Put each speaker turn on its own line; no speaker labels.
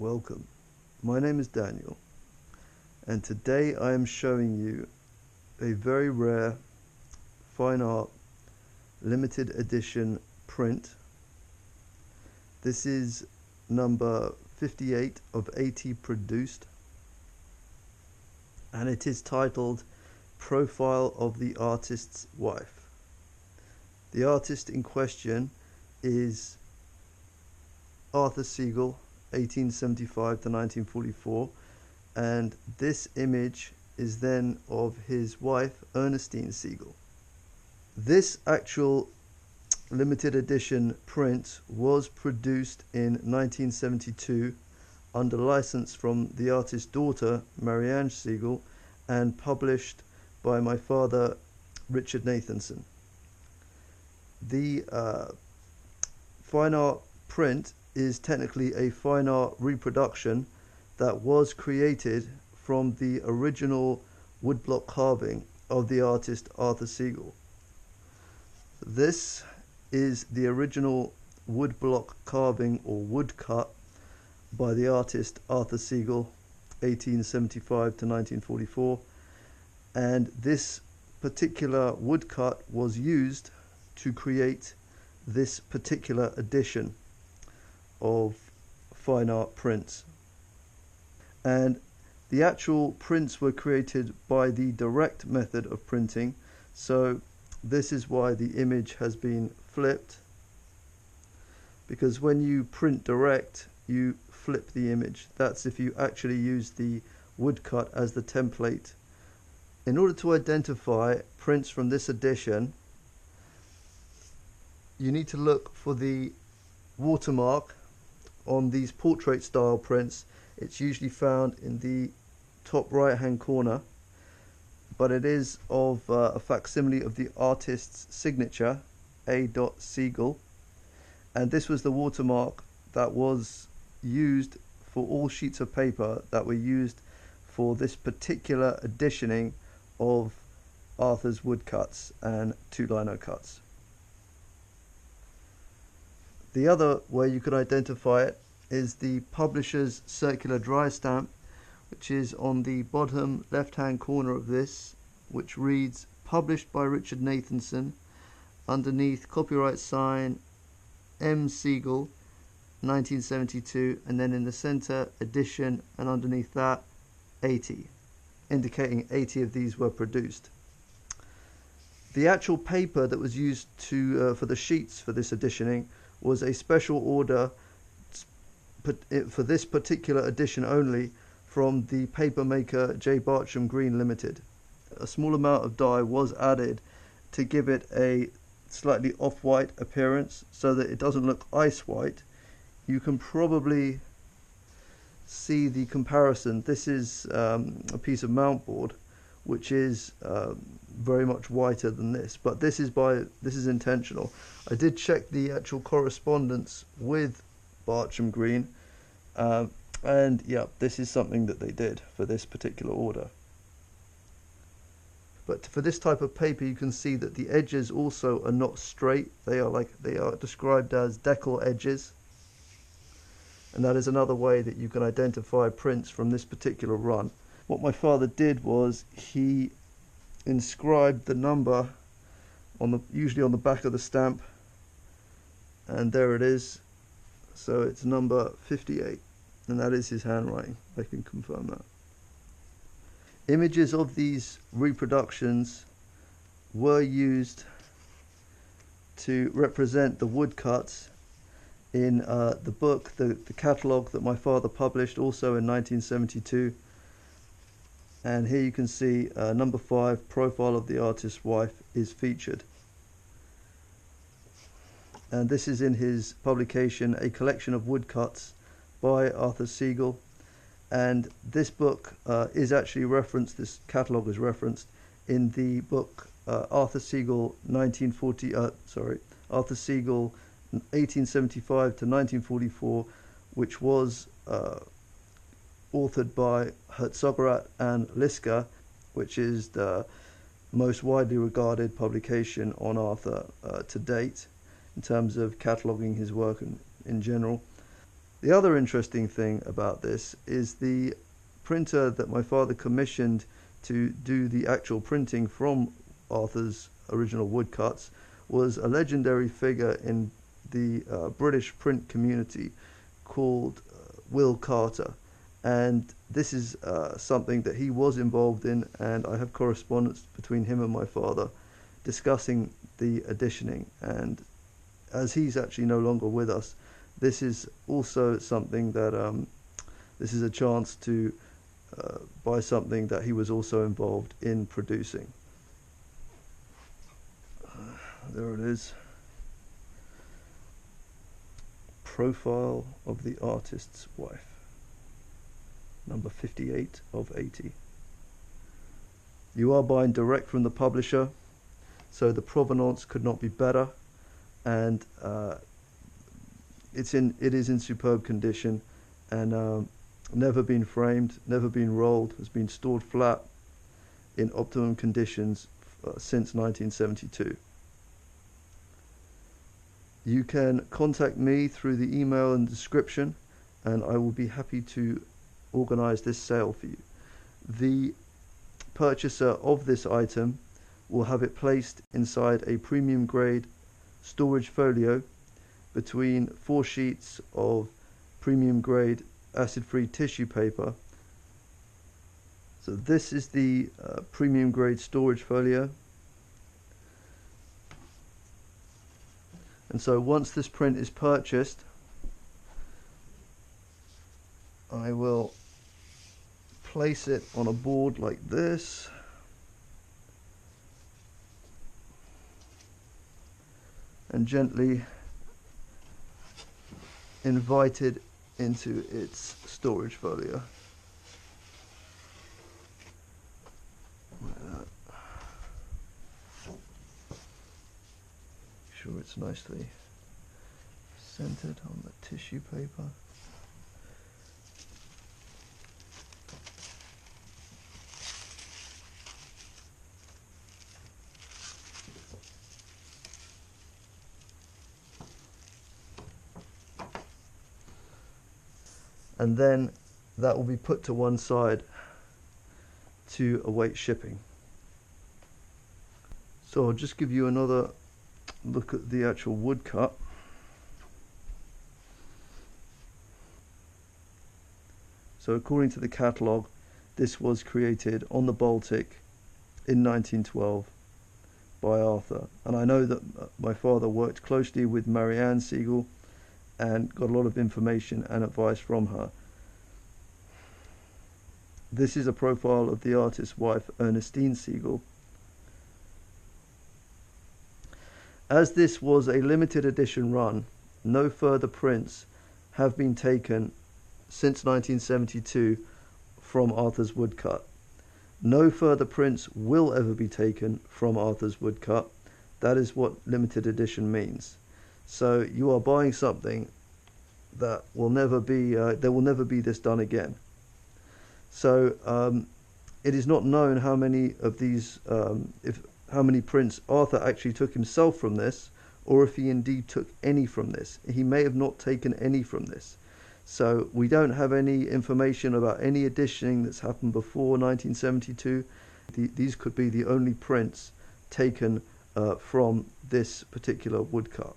Welcome, my name is Daniel, and today I am showing you a very rare fine art limited edition print. This is number 58 of 80 produced, and it is titled Profile of the Artist's Wife. The artist in question is Arthur Segal, 1875 to 1944, and this image is then of his wife Ernestine Segal. This actual limited edition print was produced in 1972 under license from the artist's daughter Marianne Segal and published by my father Richard Nathanson. The fine art print is technically a fine art reproduction that was created from the original woodblock carving of the artist Arthur Segal. This is the original woodblock carving or woodcut by the artist Arthur Segal, 1875 to 1944, and this particular woodcut was used to create this particular edition of fine art prints. And the actual prints were created by the direct method of printing, so this is why the image has been flipped, because when you print direct you flip the image. That's if you actually use the woodcut as the template. In order to identify prints from this edition, you need to look for the watermark on these portrait style prints. It's usually found in the top right hand corner, but it is of a facsimile of the artist's signature, A. Segal, and this was the watermark that was used for all sheets of paper that were used for this particular editioning of Arthur's woodcuts and two-lino cuts. The other way you could identify it is the publisher's circular dry stamp, which is on the bottom left hand corner of this, which reads published by Richard Nathanson, underneath copyright sign M. Segal 1972, and then in the center edition, and underneath that 80, indicating 80 of these were produced. The actual paper that was used for the sheets for this editioning was a special order for this particular edition only from the paper maker Barcham Green Ltd. A small amount of dye was added to give it a slightly off-white appearance so that it doesn't look ice white. You can probably see the comparison. This is a piece of mount board which is very much whiter than this, but this is intentional. I did check the actual correspondence with Barcham Green, and yeah, this is something that they did for this particular order. But for this type of paper, you can see that the edges also are not straight. They are described as deckle edges, and that is another way that you can identify prints from this particular run. What my father did was he inscribed the number usually on the back of the stamp, and there it is. So it's number 58, and that is his handwriting. I can confirm that. Images of these reproductions were used to represent the woodcuts in the book, the catalogue that my father published also in 1972. And here you can see number 5, Profile of the Artist's Wife, is featured. And this is in his publication, A Collection of Woodcuts by Arthur Segal. And this book is actually referenced, this catalogue is referenced in the book Arthur Segal 1875 to 1944, which was authored by Herzogerat and Liska, which is the most widely regarded publication on Arthur to date in terms of cataloguing his work in general. The other interesting thing about this is the printer that my father commissioned to do the actual printing from Arthur's original woodcuts was a legendary figure in the British print community called Will Carter, and this is something that he was involved in, and I have correspondence between him and my father discussing the editioning. And as he's actually no longer with us, this is also something that this is a chance to buy something that he was also involved in producing. There it is. Profile of the Artist's Wife, number 58 of 80. You are buying direct from the publisher, so the provenance could not be better, and it is in superb condition, and never been framed, never been rolled, has been stored flat in optimum conditions since 1972. You can contact me through the email in the description, and I will be happy to organize this sale for you. The purchaser of this item will have it placed inside a premium grade storage folio between 4 sheets of premium grade acid-free tissue paper. So this is the premium grade storage folio. And so once this print is purchased, I will place it on a board like this, and gently invite it into its storage folio. Like that. Sure it's nicely centered on the tissue paper. And then that will be put to one side to await shipping. So I'll just give you another look at the actual woodcut. So according to the catalogue, this was created on the Baltic in 1912 by Arthur. And I know that my father worked closely with Arthur Segal and got a lot of information and advice from her. This is a profile of the artist's wife, Ernestine Segal. As this was a limited edition run, no further prints have been taken since 1972 from Arthur's woodcut. No further prints will ever be taken from Arthur's woodcut. That is what limited edition means. So you are buying something that will never be, there will never be this done again. So it is not known how many of these, how many prints Arthur actually took himself from this, or if he indeed took any from this. He may have not taken any from this. So we don't have any information about any editioning that's happened before 1972. These could be the only prints taken from this particular woodcut.